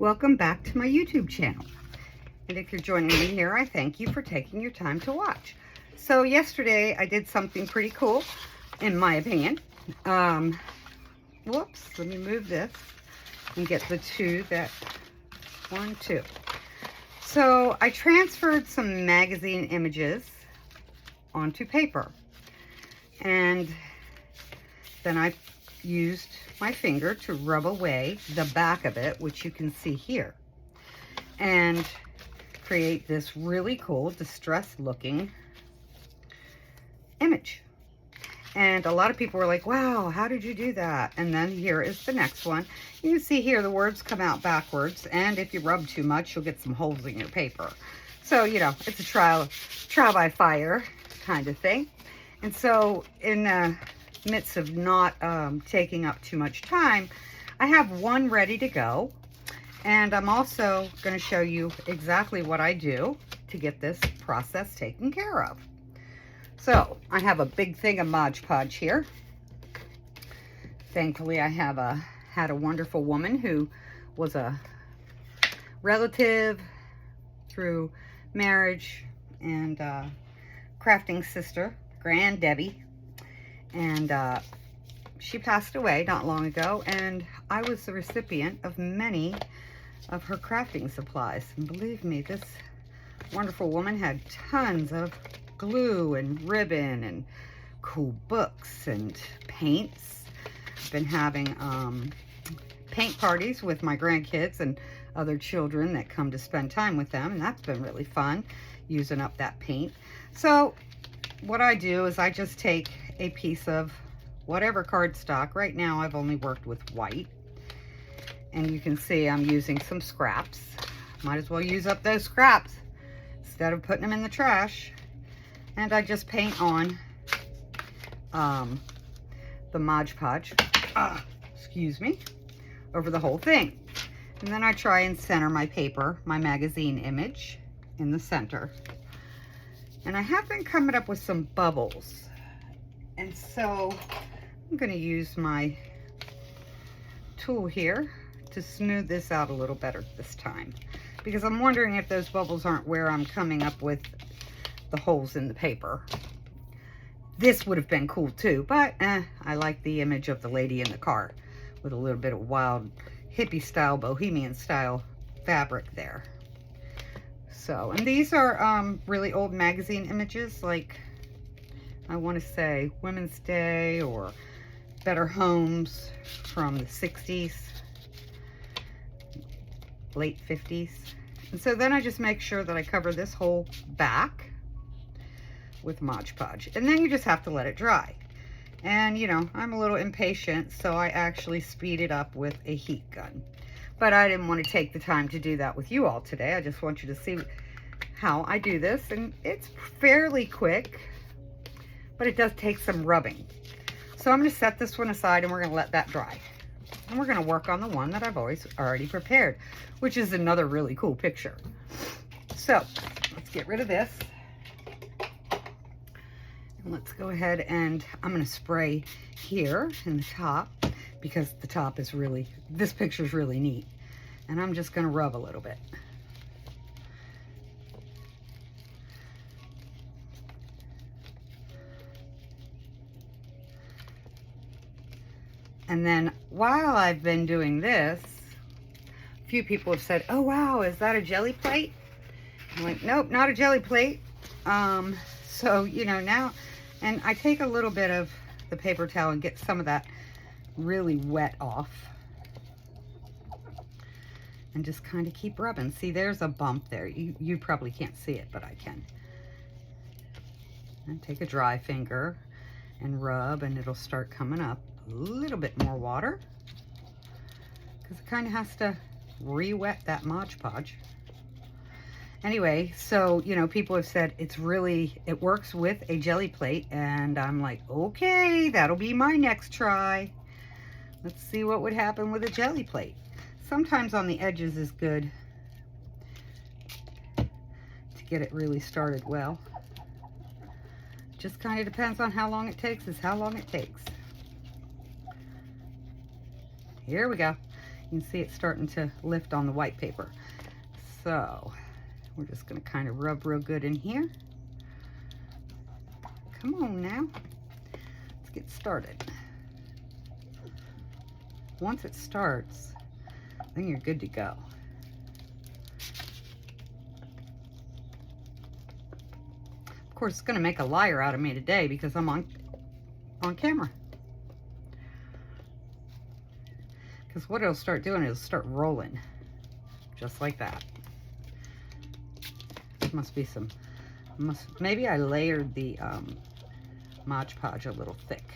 Welcome back to my YouTube channel. And if you're joining me here, I thank you for taking your time to watch. So yesterday I did something pretty cool, in my opinion. Whoops, let me move this and get the two that, 1, 2. So I transferred some magazine images onto paper. And then I used my finger to rub away the back of it, which you can see here, and create this really cool distressed looking image. And a lot of people were like, wow, how did you do that? And then here is the next one. You can see here the words come out backwards, and if you rub too much, you'll get some holes in your paper. So, you know, it's a trial by fire kind of thing. And so in the midst of not taking up too much time, I have one ready to go. And I'm also going to show you exactly what I do to get this process taken care of. So I have a big thing of Mod Podge here. Thankfully, I have had a wonderful woman who was a relative through marriage and crafting sister, Grand Debbie. And she passed away not long ago, and I was the recipient of many of her crafting supplies. And believe me, this wonderful woman had tons of glue and ribbon and cool books and paints. I've been having paint parties with my grandkids and other children that come to spend time with them, and that's been really fun, using up that paint. So what I do is I just take a piece of whatever cardstock. Right now I've only worked with white, and you can see I'm using some scraps. Might as well use up those scraps instead of putting them in the trash. And I just paint on the Mod Podge, excuse me, over the whole thing. And then I try and center my paper, my magazine image, in the center. And I have been coming up with some bubbles. And so I'm going to use my tool here to smooth this out a little better this time, because I'm wondering if those bubbles aren't where I'm coming up with the holes in the paper. This would have been cool too, but I like the image of the lady in the car with a little bit of wild hippie style, bohemian style fabric there. So, and these are really old magazine images, like I want to say Women's Day or Better Homes from the 60s, late 50s. And so then I just make sure that I cover this whole back with Mod Podge. And then you just have to let it dry. And you know, I'm a little impatient, so I actually speed it up with a heat gun. But I didn't want to take the time to do that with you all today. I just want you to see how I do this. And it's fairly quick, but it does take some rubbing. So I'm going to set this one aside, and we're going to let that dry. And we're going to work on the one that I've already prepared, which is another really cool picture. So let's get rid of this. And let's go ahead, and I'm going to spray here in the top, because the top is really, this picture is really neat. And I'm just going to rub a little bit. And then while I've been doing this, a few people have said, oh wow, is that a jelly plate? I'm like, nope, not a jelly plate. So, you know, now, and I take a little bit of the paper towel and get some of that really wet off. And just kind of keep rubbing. See, there's a bump there. You probably can't see it, but I can. And take a dry finger and rub, and it'll start coming up. A little bit more water, because it kind of has to re-wet that Mod Podge. Anyway, so, you know, people have said it works with a jelly plate, and I'm like, okay, that'll be my next try. Let's see what would happen with a jelly plate. Sometimes on the edges is good to get it really started well. Just kind of depends on how long it takes, Here we go. You can see it's starting to lift on the white paper. So we're just going to kind of rub real good in here. Come on now. Let's get started. Once it starts, then you're good to go. Of course, it's going to make a liar out of me today because I'm on camera. Because what it'll start doing is start rolling, just like that. Must be some, maybe I layered the Mod Podge a little thick.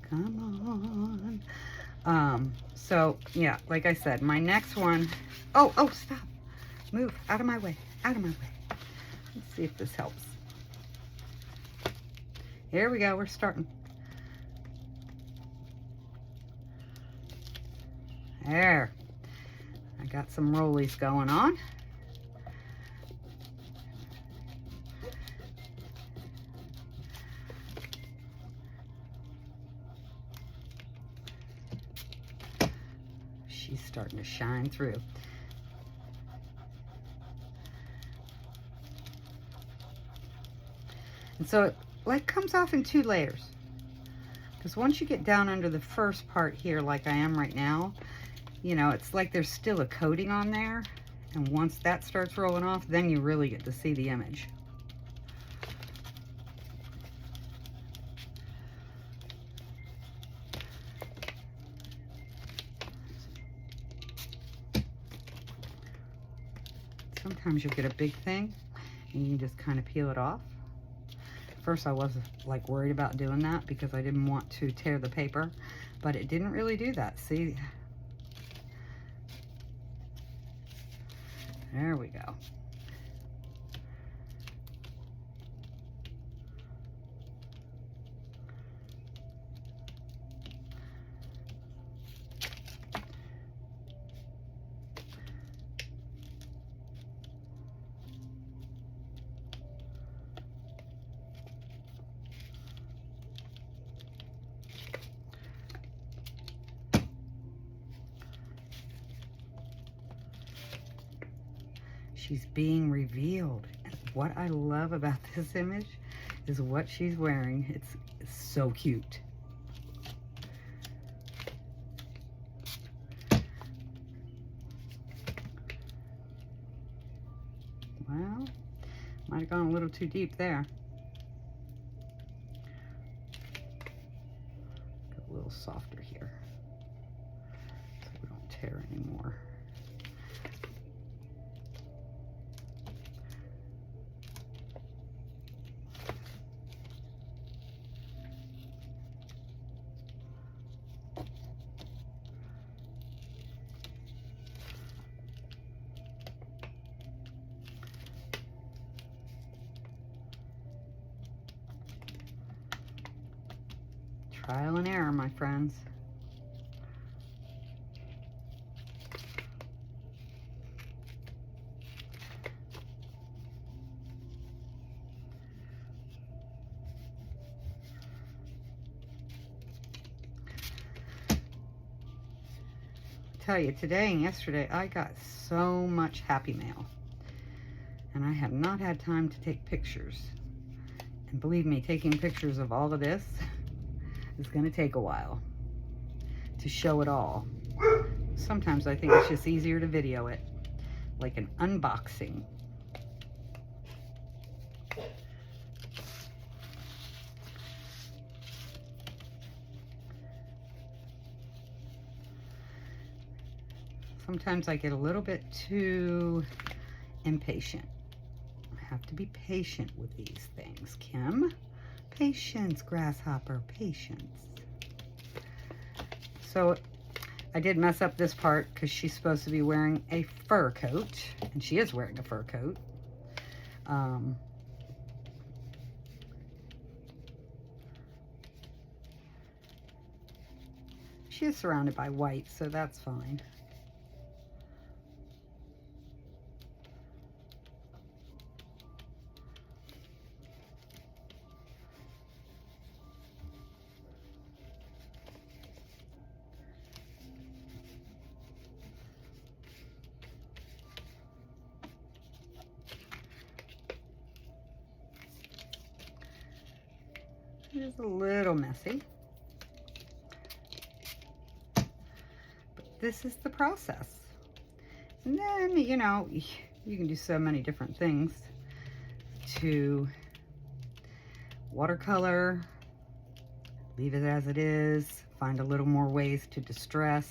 Come on. So yeah, like I said, my next one, oh, stop. Move, out of my way, out of my way. Let's see if this helps. Here we go, we're starting. There. I got some rollies going on. She's starting to shine through. And so it like comes off in 2 layers. Because once you get down under the first part here, like I am right now, you know, it's like there's still a coating on there. And once that starts rolling off, then you really get to see the image. Sometimes you'll get a big thing and you just kind of peel it off. First I was like worried about doing that because I didn't want to tear the paper, but it didn't really do that. See? There we go. She's being revealed. And what I love about this image is what she's wearing. It's so cute. Well, might have gone a little too deep there. Go a little softer here so we don't tear anymore. Trial and error, my friends. I tell you, today and yesterday, I got so much happy mail. And I have not had time to take pictures. And believe me, taking pictures of all of this is going to take a while to show it all. Sometimes I think it's just easier to video it, like an unboxing. Sometimes I get a little bit too impatient. I have to be patient with these things, Kim. Patience, grasshopper, patience. So I did mess up this part because she's supposed to be wearing a fur coat, and she is wearing a fur coat. She is surrounded by white, so that's fine. It is a little messy. But this is the process. And then, you know, you can do so many different things to watercolor, leave it as it is, find a little more ways to distress.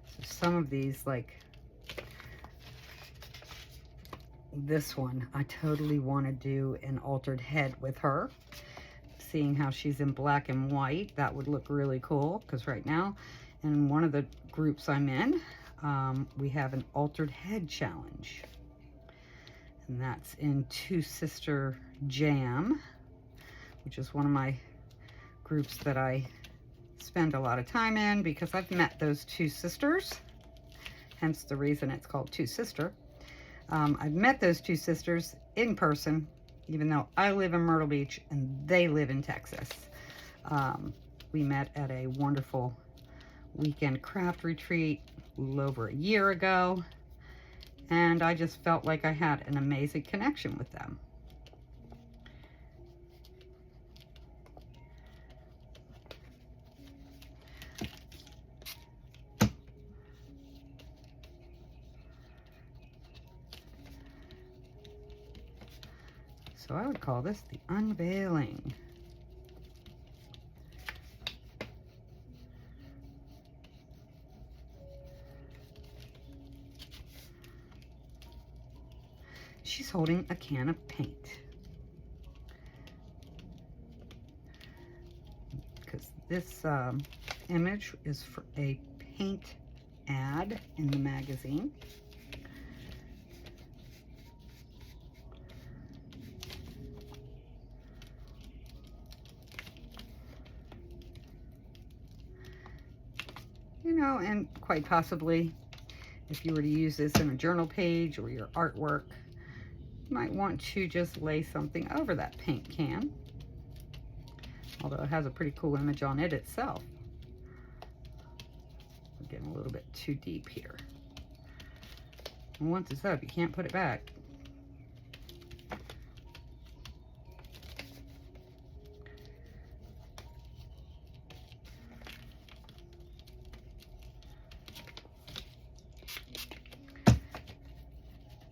So some of these, like this one, I totally want to do an altered head with her. Seeing how she's in black and white, that would look really cool, because right now in one of the groups I'm in, we have an altered head challenge, and that's in Two Sister Jam, which is one of my groups that I spend a lot of time in because I've met those two sisters, hence the reason it's called Two Sister. I've met those two sisters in person, even though I live in Myrtle Beach and they live in Texas. We met at a wonderful weekend craft retreat a little over a year ago, and I just felt like I had an amazing connection with them. So I would call this the unveiling. She's holding a can of paint, because this image is for a paint ad in the magazine. You know, and quite possibly, if you were to use this in a journal page or your artwork, you might want to just lay something over that paint can, although it has a pretty cool image on it itself. We're getting a little bit too deep here. And once it's up, you can't put it back.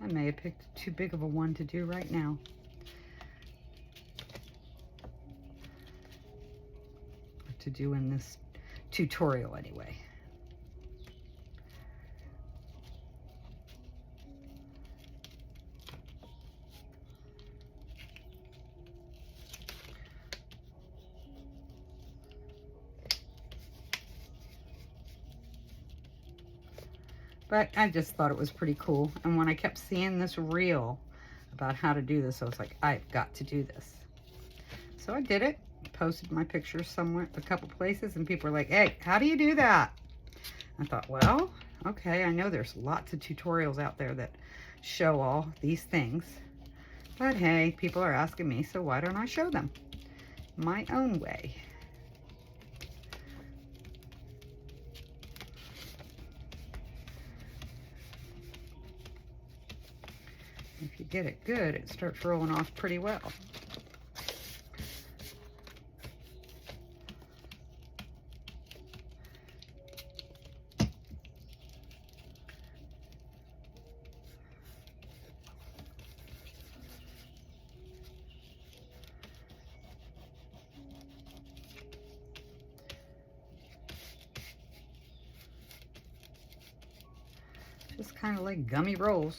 I may have picked too big of a one to do right now. To do in this tutorial anyway. But I just thought it was pretty cool. And when I kept seeing this reel about how to do this, I was like, I've got to do this. So I did it, posted my pictures somewhere, a couple places, and people were like, hey, how do you do that? I thought, well, okay, I know there's lots of tutorials out there that show all these things. But hey, people are asking me, so why don't I show them my own way? If you get it good, it starts rolling off pretty well. Just kind of like gummy rolls.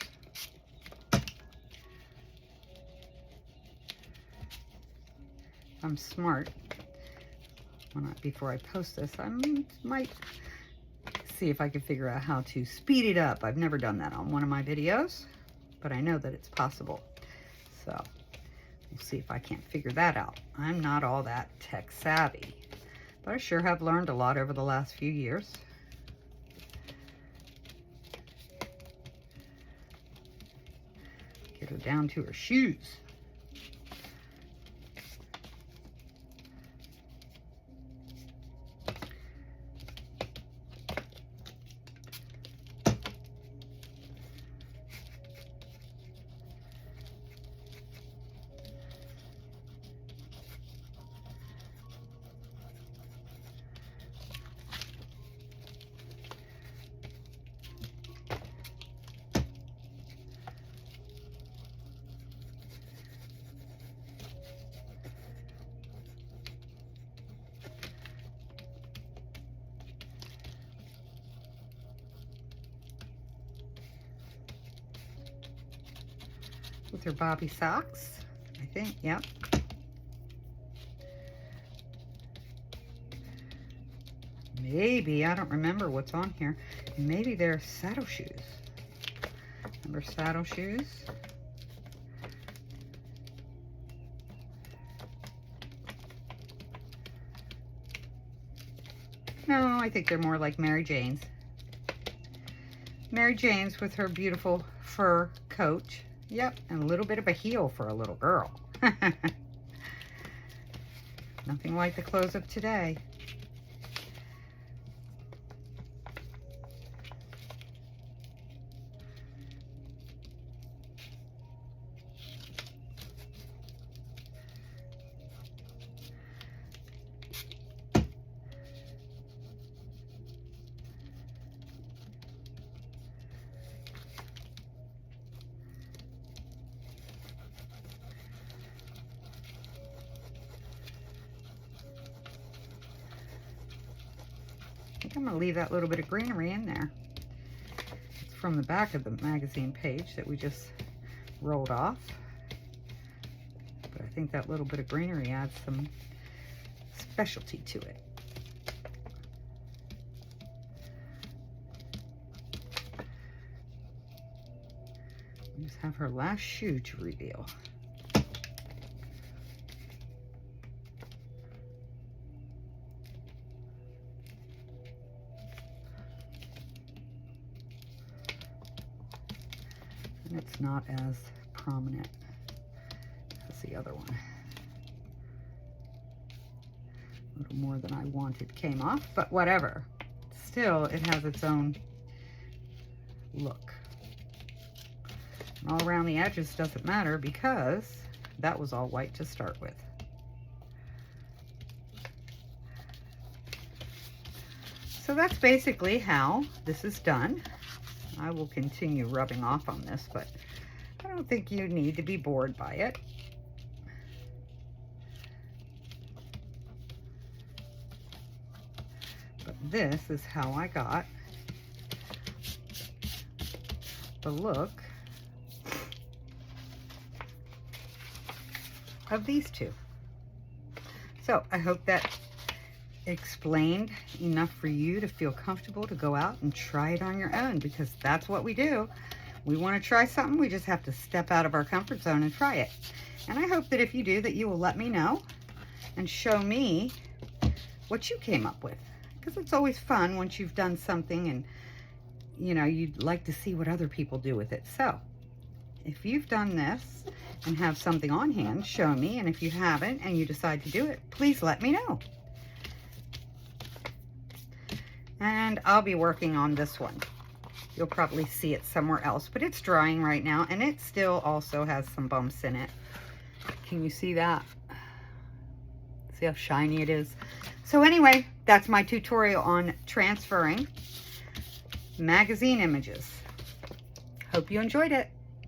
I'm smart. Before I post this, I might see if I can figure out how to speed it up. I've never done that on one of my videos, but I know that it's possible. So we'll see if I can't figure that out. I'm not all that tech savvy, but I sure have learned a lot over the last few years. Get her down to her shoes. with her bobby socks, I think, yep. Maybe, I don't remember what's on here. Maybe they're saddle shoes. Remember saddle shoes? No, I think they're more like Mary Jane's. Mary Jane's with her beautiful fur coat. Yep, and a little bit of a heel for a little girl. Nothing like the clothes of today. I think I'm going to leave that little bit of greenery in there. It's from the back of the magazine page that we just rolled off. But I think that little bit of greenery adds some specialty to it. We just have her last shoe to reveal. It's not as prominent as the other one. A little more than I wanted came off, but whatever. Still, it has its own look. And all around the edges doesn't matter because that was all white to start with. So that's basically how this is done. I will continue rubbing off on this, but I don't think you need to be bored by it. But this is how I got the look of these two. So I hope that explained enough for you to feel comfortable to go out and try it on your own, because that's what we do. We want to try something, we just have to step out of our comfort zone and try it. And I hope that if you do, that you will let me know and show me what you came up with, because it's always fun once you've done something and you know you'd like to see what other people do with it. So if you've done this and have something on hand, show me, and if you haven't and you decide to do it, please let me know. And I'll be working on this one. You'll probably see it somewhere else, but it's drying right now, and it still also has some bumps in it. Can you see that? See how shiny it is? So anyway, that's my tutorial on transferring magazine images. Hope you enjoyed it.